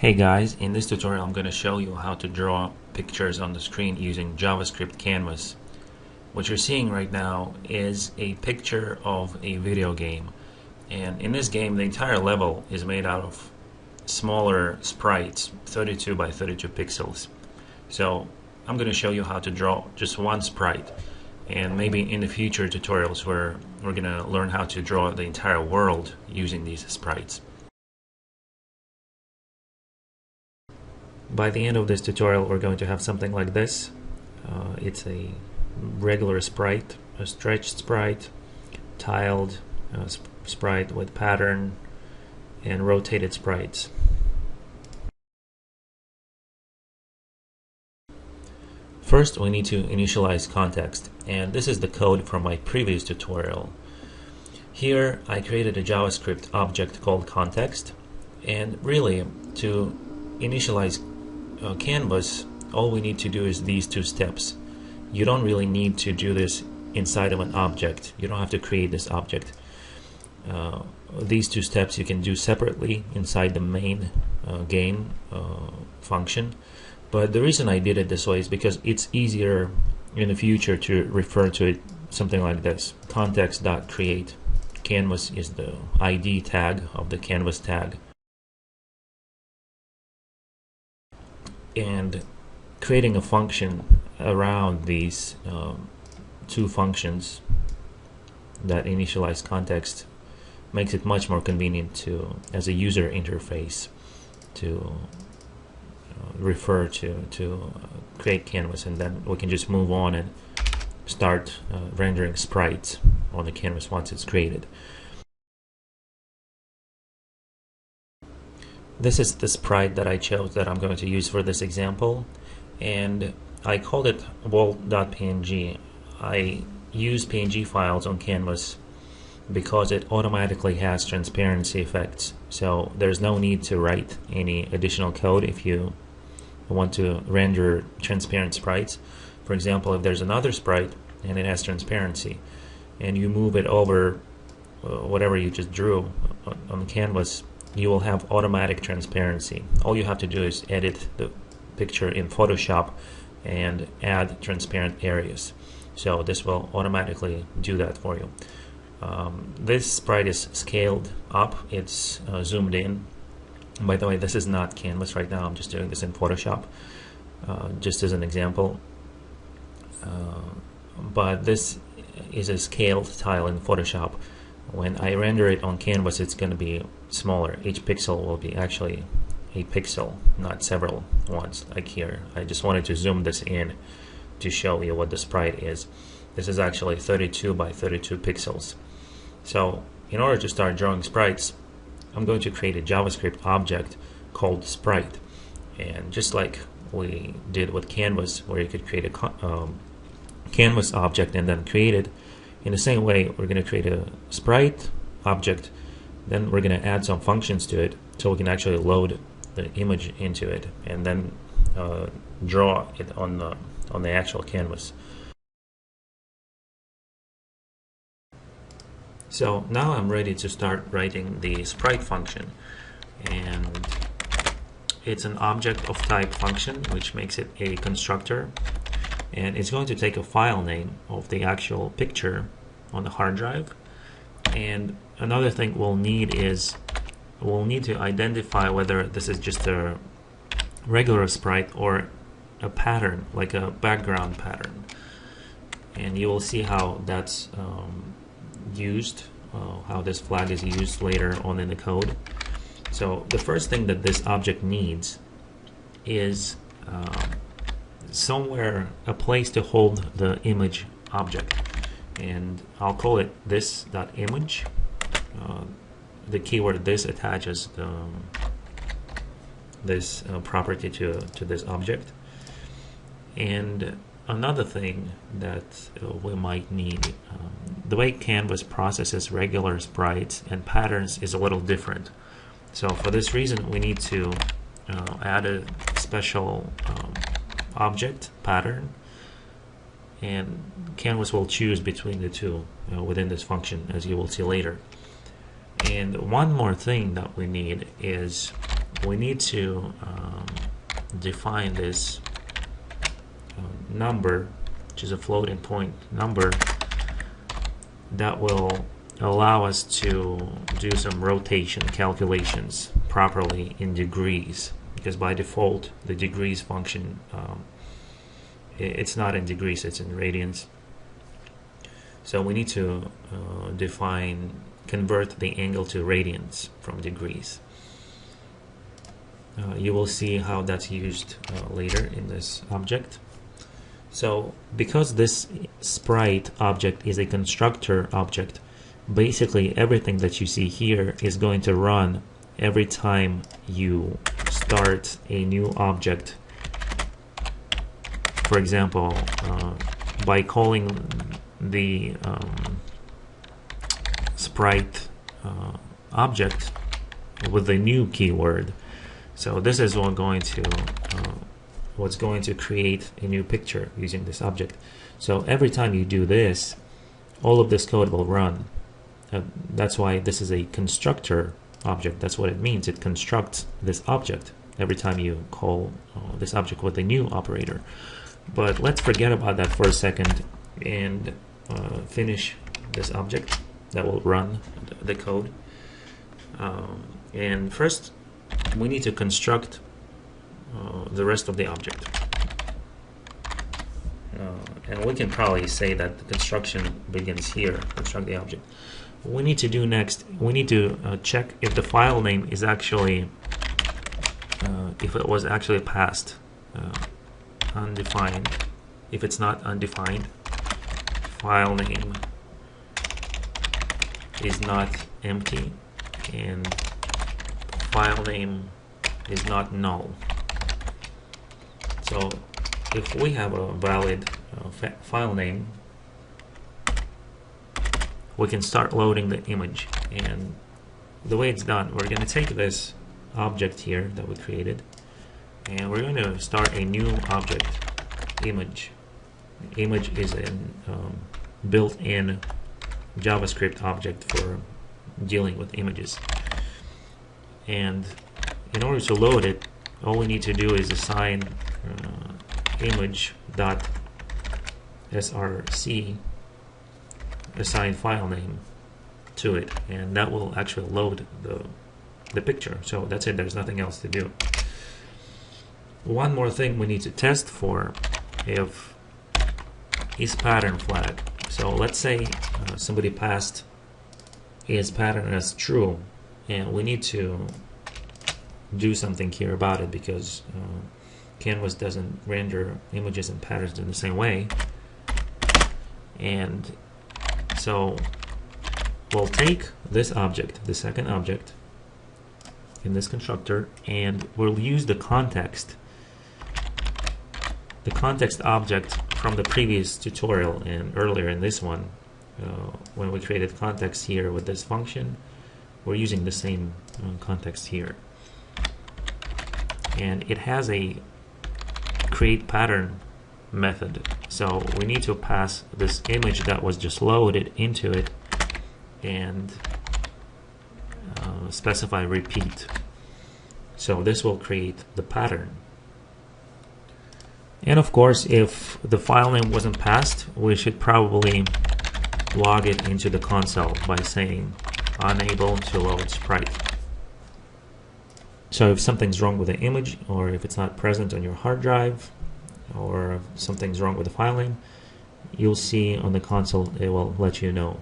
Hey guys, in this tutorial I'm going to show you how to draw pictures on the screen using JavaScript Canvas. What you're seeing right now is a picture of a video game, and in this game the entire level is made out of smaller sprites, 32 by 32 pixels. So I'm going to show you how to draw just one sprite, and maybe in the future tutorials where we're going to learn how to draw the entire world using these sprites. By the end of this tutorial we're going to have something like this. It's a regular sprite, a stretched sprite, tiled sprite with pattern, and rotated sprites. First we need to initialize context, and this is the code from my previous tutorial. Here I created a JavaScript object called context, and really to initialize Canvas, all we need to do is these two steps. You don't really need to do this inside of an object. You don't have to create this object. These two steps you can do separately inside the main game function. But the reason I did it this way is because it's easier in the future to refer to it something like this: context.create. Canvas is the ID tag of the Canvas tag. And creating a function around these two functions that initialize context makes it much more convenient to, as a user interface, to refer to create canvas, and then we can just move on and start rendering sprites on the canvas once it's created. This is the sprite that I chose that I'm going to use for this example, and I called it wall.png. I use PNG files on Canvas because it automatically has transparency effects, so there's no need to write any additional code if you want to render transparent sprites. For example, if there's another sprite and it has transparency and you move it over whatever you just drew on the canvas, you will have automatic transparency. All you have to do is edit the picture in Photoshop and add transparent areas. So this will automatically do that for you. This sprite is scaled up, it's zoomed in. By the way, this is not Canvas right now, I'm just doing this in Photoshop, just as an example. But this is a scaled tile in Photoshop. When I render it on Canvas, it's going to be smaller. Each pixel will be actually a pixel, not several ones like here. I just wanted to zoom this in to show you what the sprite is. This is actually 32 by 32 pixels. So in order to start drawing sprites, I'm going to create a JavaScript object called Sprite. And just like we did with Canvas, where you could create a Canvas object and then create it, in the same way we're going to create a sprite object, then we're going to add some functions to it so we can actually load the image into it and then draw it on the actual canvas. So now I'm ready to start writing the sprite function, and it's an object of type function, which makes it a constructor, and it's going to take a file name of the actual picture on the hard drive. And another thing we'll need is we'll need to identify whether this is just a regular sprite or a pattern, like a background pattern. And you will see how that's used, how this flag is used later on in the code. So the first thing that this object needs is somewhere, a place to hold the image object, and I'll call it this.image. The keyword this attaches this property to this object. And another thing that we might need, the way Canvas processes regular sprites and patterns is a little different. So for this reason we need to add a special object pattern, and Canvas will choose between the two within this function, as you will see later. And one more thing that we need is we need to define this number, which is a floating point number, that will allow us to do some rotation calculations properly in degrees, because by default the degrees function, it's not in degrees, it's in radians. So we need to convert the angle to radians from degrees. You will see how that's used later in this object. So because this sprite object is a constructor object, basically everything that you see here is going to run every time you start a new object. For example, by calling the sprite object with the new keyword. So this is what's going to create a new picture using this object. So every time you do this, all of this code will run. That's why this is a constructor object. That's what it means. It constructs this object every time you call this object with a new operator. But let's forget about that for a second and finish this object that will run the code. And first, we need to construct the rest of the object. And we can probably say that the construction begins here, construct the object. What we need to do next, we need to check if the file name is actually, if it was actually passed undefined. If it's not undefined, file name is not empty, and file name is not null. So if we have a valid file name, we can start loading the image. And the way it's done, we're going to take this object here that we created, and we're going to start a new object, image. Image is a built-in JavaScript object for dealing with images. And in order to load it, all we need to do is assign image.src, assign file name to it, and that will actually load the picture. So that's it, there's nothing else to do. One more thing we need to test for if isPattern flag. So let's say somebody passed isPattern as true, and we need to do something here about it because Canvas doesn't render images and patterns in the same way. And so we'll take this object, the second object in this constructor, and we'll use the context object from the previous tutorial and earlier in this one. When we created context here with this function, we're using the same context here. And it has a createPattern method. So we need to pass this image that was just loaded into it and specify repeat. So this will create the pattern. And of course, if the file name wasn't passed, we should probably log it into the console by saying unable to load sprite. So if something's wrong with the image, or if it's not present on your hard drive, or if something's wrong with the file name, you'll see on the console it will let you know.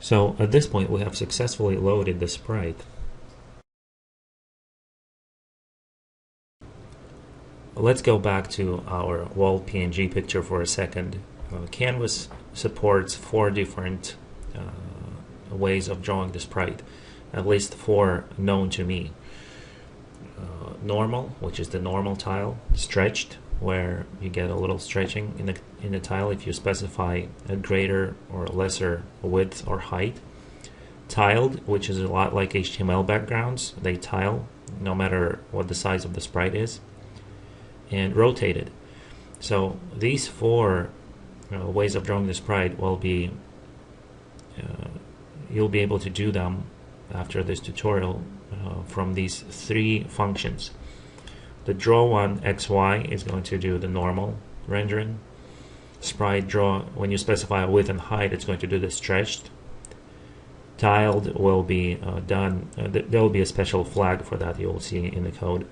So at this point we have successfully loaded the sprite. Let's go back to our wall.png picture for a second. Canvas supports 4 different ways of drawing the sprite, at least 4 known to me. Normal, which is the normal tile; stretched, where you get a little stretching in the tile if you specify a greater or lesser width or height; tiled, which is a lot like HTML backgrounds, they tile no matter what the size of the sprite is; and rotated. So these 4 ways of drawing the sprite will be you'll be able to do them after this tutorial from these three functions. The draw one XY is going to do the normal rendering. Sprite draw, when you specify width and height, it's going to do the stretched. Tiled will be done, there will be a special flag for that, you will see in the code.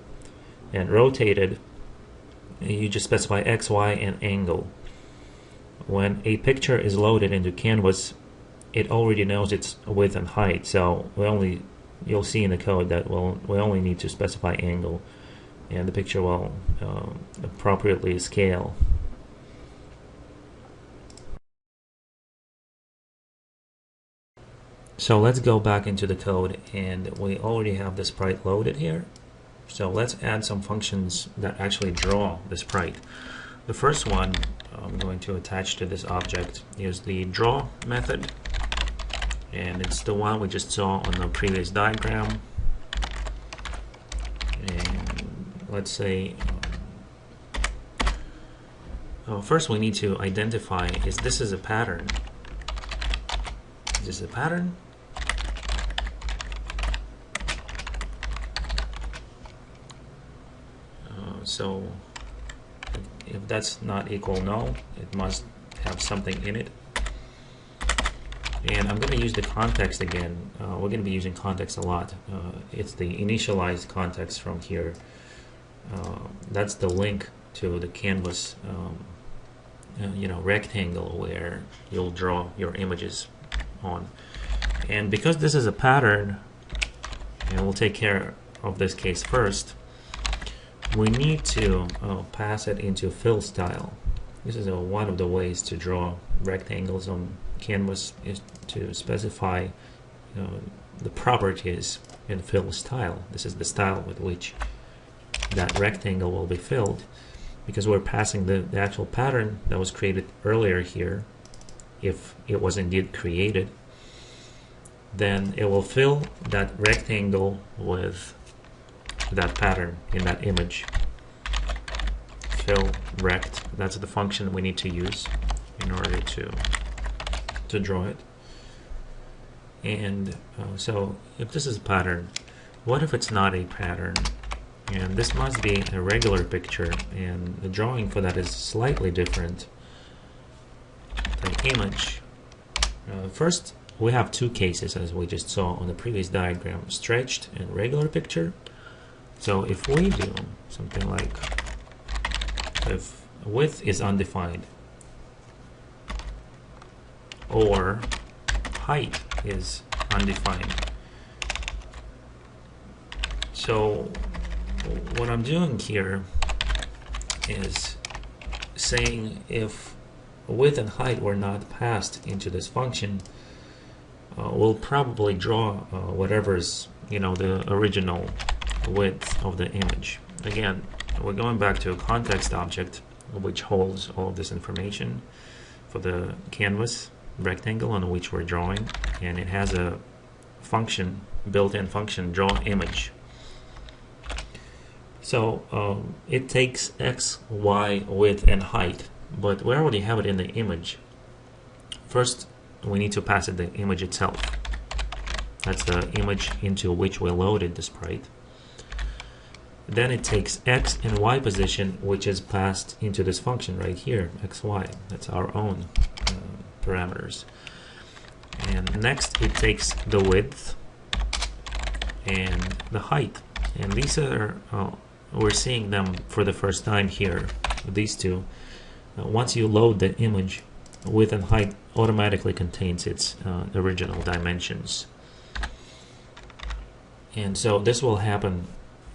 And rotated, you just specify X, Y, and angle. When a picture is loaded into Canvas, it already knows its width and height, so you'll see in the code that we only need to specify angle, and the picture will appropriately scale. So let's go back into the code, and we already have the sprite loaded here. So let's add some functions that actually draw the sprite. The first one I'm going to attach to this object is the draw method, and it's the one we just saw on the previous diagram. And let's say first we need to identify is this a pattern. Is this a pattern? So if that's not equal null, it must have something in it. And I'm going to use the context again. We're going to be using context a lot. It's the initialized context from here. That's the link to the Canvas rectangle where you'll draw your images on. And because this is a pattern, and we'll take care of this case first, we need to pass it into fill style. This is one of the ways to draw rectangles on Canvas, is to specify the properties in fill style. This is the style with which that rectangle will be filled, because we're passing the actual pattern that was created earlier here. If it was indeed created, then it will fill that rectangle with that pattern in that image. Fill rect, that's the function we need to use in order to draw it. And so if this is a pattern, what if it's not a pattern? And this must be a regular picture, and the drawing for that is slightly different. The image, first we have two cases as we just saw on the previous diagram, stretched and regular picture. So if we do something like, if width is undefined or height is undefined, so what I'm doing here is saying if width and height were not passed into this function, we'll probably draw whatever's the original width of the image. Again, we're going back to a context object which holds all of this information for the canvas rectangle on which we're drawing, and it has a function, built-in function, drawImage. So it takes x, y, width, and height, but we already have it in the image. First, we need to pass it the image itself. That's the image into which we loaded the sprite. Then it takes x and y position, which is passed into this function right here, xy. That's our own parameters. And next it takes the width and the height. And these are, we're seeing them for the first time here, these two. Once you load the image, width and height automatically contains its original dimensions. And so this will happen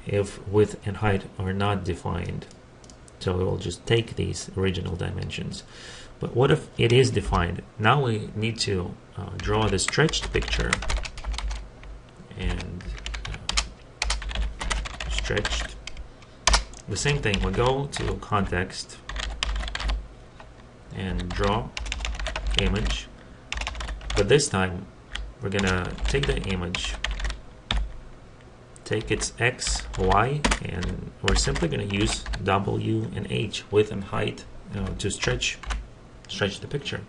if width and height are not defined. So it will just take these original dimensions. But what if it is defined? Now we need to draw the stretched picture. And stretched. The same thing, we go to context and draw image. But this time we're gonna take the image, take its x, y, and we're simply going to use w and h, width and height, to stretch the picture.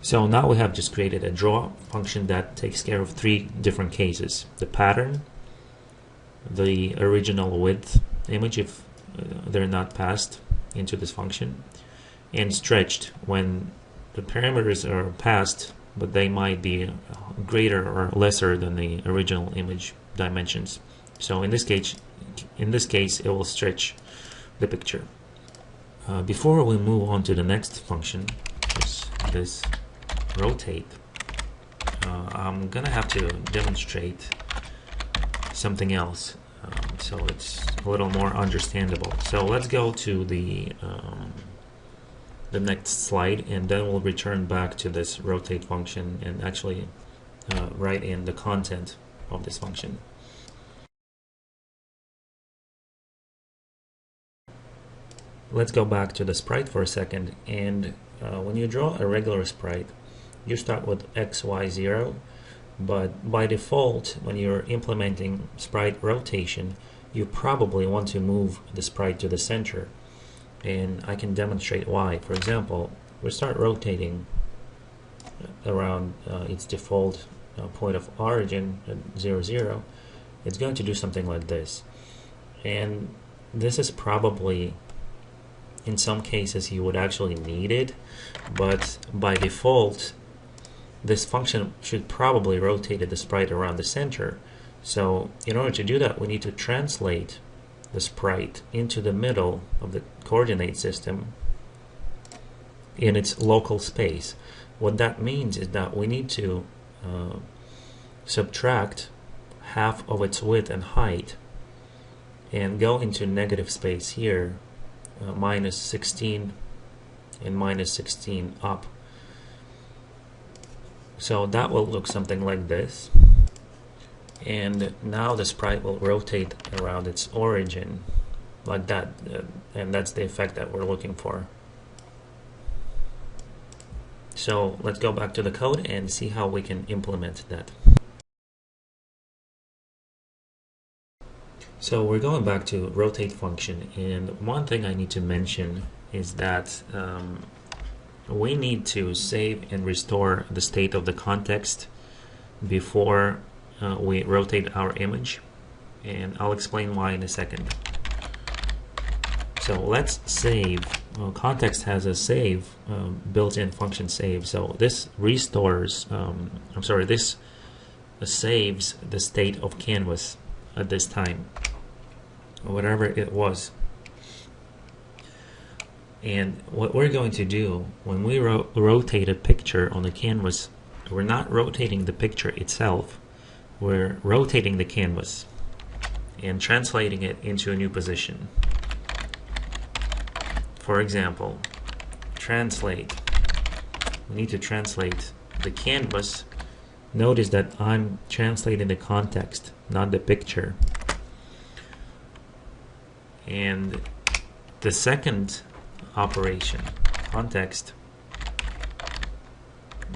So now we have just created a draw function that takes care of three different cases: the pattern, the original width image if they're not passed into this function, and stretched when the parameters are passed but they might be greater or lesser than the original image dimensions. So in this case it will stretch the picture. Before we move on to the next function, this rotate, I'm gonna have to demonstrate something else so it's a little more understandable. So let's go to the next slide, and then we'll return back to this rotate function and actually write in the content of this function. Let's go back to the sprite for a second, and when you draw a regular sprite, you start with x, y, 0, but by default, when you're implementing sprite rotation, you probably want to move the sprite to the center, and I can demonstrate why. For example, we start rotating around its default point of origin at 0, 0. It's going to do something like this, and this is probably, in some cases, you would actually need it, but by default this function should probably rotate the sprite around the center. So in order to do that, we need to translate the sprite into the middle of the coordinate system in its local space. What that means is that we need to subtract half of its width and height and go into negative space here, minus 16 and minus 16 up. So that will look something like this, and now the sprite will rotate around its origin like that, and that's the effect that we're looking for. So let's go back to the code and see how we can implement that. So we're going back to rotate function, and one thing I need to mention is that we need to save and restore the state of the context before we rotate our image, and I'll explain why in a second. So let's save. Context has a save built-in function save, so this restores this saves the state of Canvas at this time, whatever it was. And what we're going to do when we rotate a picture on the canvas, we're not rotating the picture itself, we're rotating the canvas and translating it into a new position. For example, translate. We need to translate the canvas. Notice that I'm translating the context, not the picture. And the second operation, context,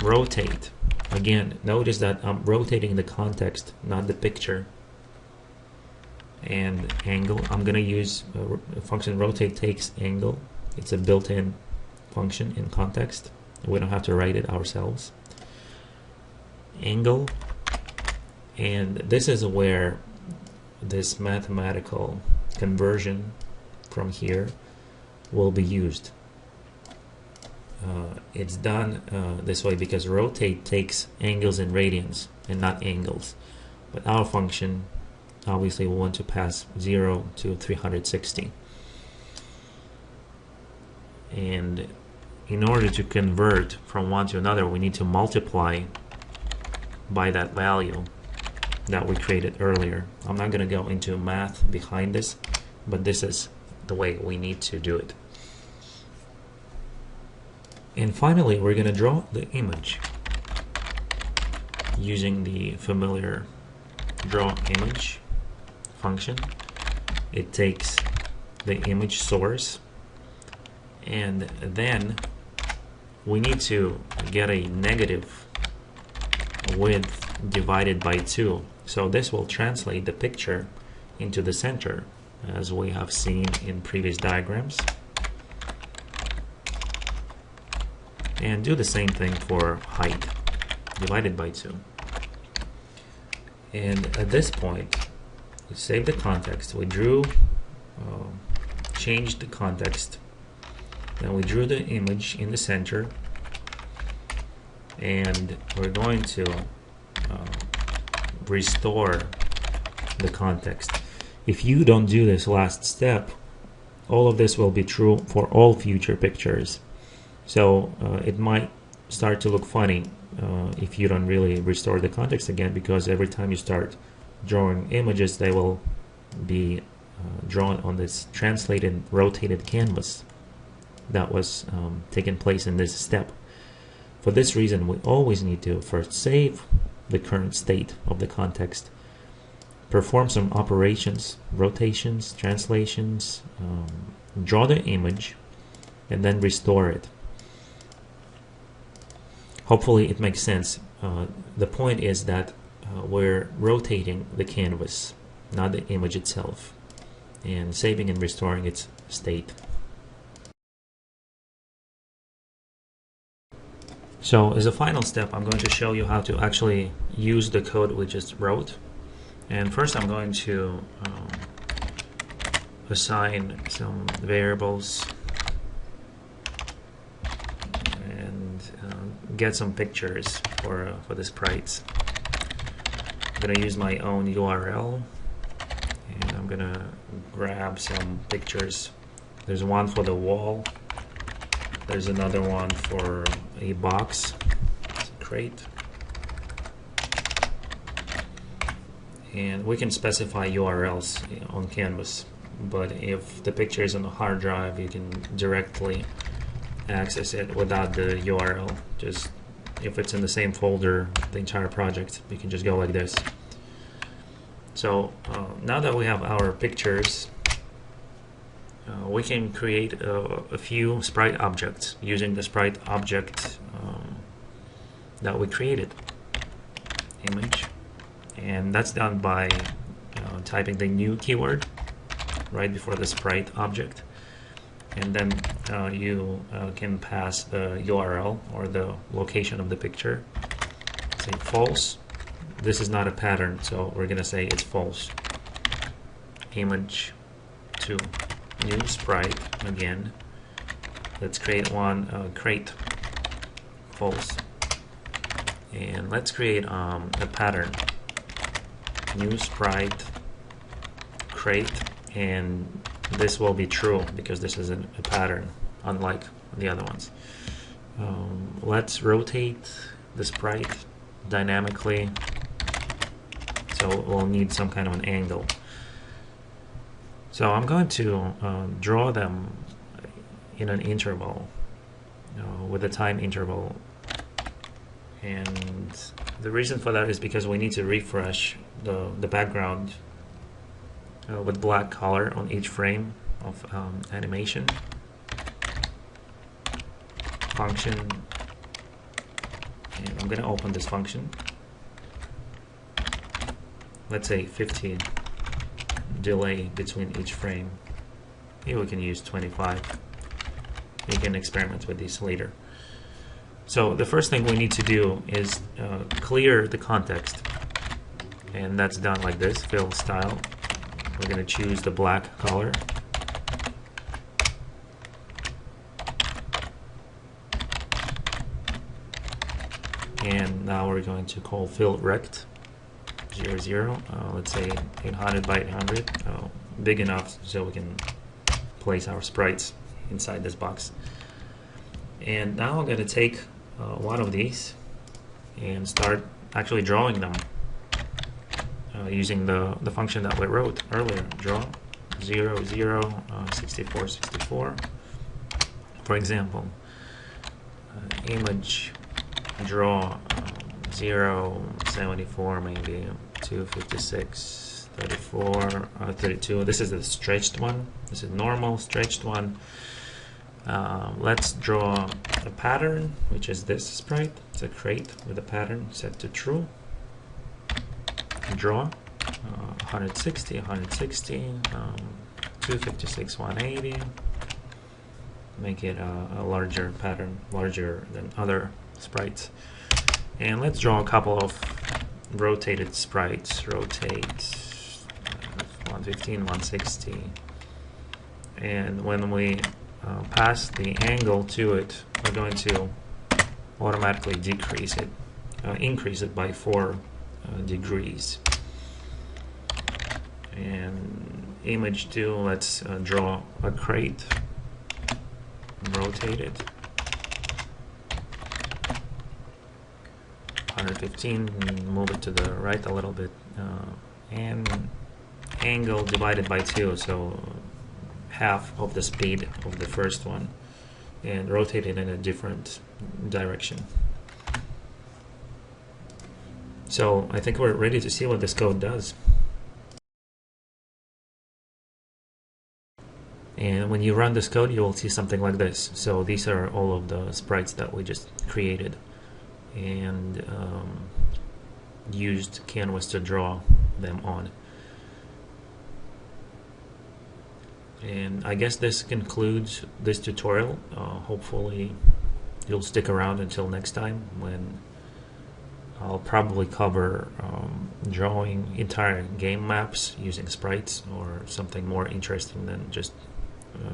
rotate. Again, notice that I'm rotating the context, not the picture. And angle, I'm going to use a function rotate takes angle. It's a built-in function in context. We don't have to write it ourselves. Angle, and this is where this mathematical conversion from here will be used. It's done this way because rotate takes angles and radians and not angles, but our function obviously we want to pass 0 to 360, and in order to convert from one to another we need to multiply by that value that we created earlier. I'm not going to go into math behind this, but this is the way we need to do it. And finally, we're going to draw the image using the familiar drawImage function. It takes the image source, and then we need to get a negative width divided by 2. So this will translate the picture into the center, as we have seen in previous diagrams. And do the same thing for height, divided by 2. And at this point, we save the context. We drew, changed the context. Then we drew the image in the center. And we're going to restore the context. If you don't do this last step, all of this will be true for all future pictures. So it might start to look funny if you don't really restore the context again, because every time you start drawing images, they will be drawn on this translated, rotated canvas that was taking place in this step. For this reason, we always need to first save the current state of the context, perform some operations, rotations, translations, draw the image, and then restore it. Hopefully it makes sense. The point is that we're rotating the canvas, not the image itself, and saving and restoring its state. So as a final step, I'm going to show you how to actually use the code we just wrote. And first I'm going to assign some variables and get some pictures for the sprites. I'm going to use my own URL, and I'm going to grab some pictures. There's one for the wall. There's another one for a box. It's a crate. And we can specify URLs on Canvas, but if the picture is on a hard drive, you can directly access it without the URL. Just if it's in the same folder, the entire project, you can just go like this. So now that we have our pictures, we can create a few sprite objects using the sprite object that we created, image. And that's done by typing the new keyword right before the sprite object, and then you can pass the URL or the location of the picture. Say false. This is not a pattern, so we're gonna say it's false. Image to new sprite again. Let's create one crate, false, and let's create a pattern. New sprite crate, and this will be true because this is a pattern, unlike the other ones. Let's rotate the sprite dynamically, so we'll need some kind of an angle. So I'm going to draw them in an interval with a time interval, and the reason for that is because we need to refresh the background with black color on each frame of animation. Function, and I'm going to open this function. Let's say 50 delay between each frame. Here we can use 25. You can experiment with these later. So the first thing we need to do is clear the context, and that's done like this, fill style. We're going to choose the black color. And now we're going to call fill rect 00, let's say 800 by 800, big enough so we can place our sprites inside this box. And now I'm going to take one of these and start actually drawing them using the function that we wrote earlier, draw 0 0 64 64. For example, image draw 0 74, maybe 256 34 32. This is the stretched one. This is normal stretched one. Let's draw a pattern, which is this sprite. It's a crate with a pattern set to true. Draw 160 160 256 180 make it a larger pattern, larger than other sprites. And let's draw a couple of rotated sprites. Rotate 115, 160. And when we pass the angle to it, we're going to automatically decrease it, increase it by 4 degrees. And image 2, let's draw a crate, rotate it 115, move it to the right a little bit, and angle divided by 2, so half of the speed of the first one, and rotate it in a different direction. So I think we're ready to see what this code does. And when you run this code, you will see something like this. So these are all of the sprites that we just created and used Canvas to draw them on. And I guess this concludes this tutorial. Hopefully you'll stick around until next time, when I'll probably cover drawing entire game maps using sprites, or something more interesting than just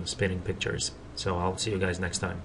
spinning pictures. So I'll see you guys next time.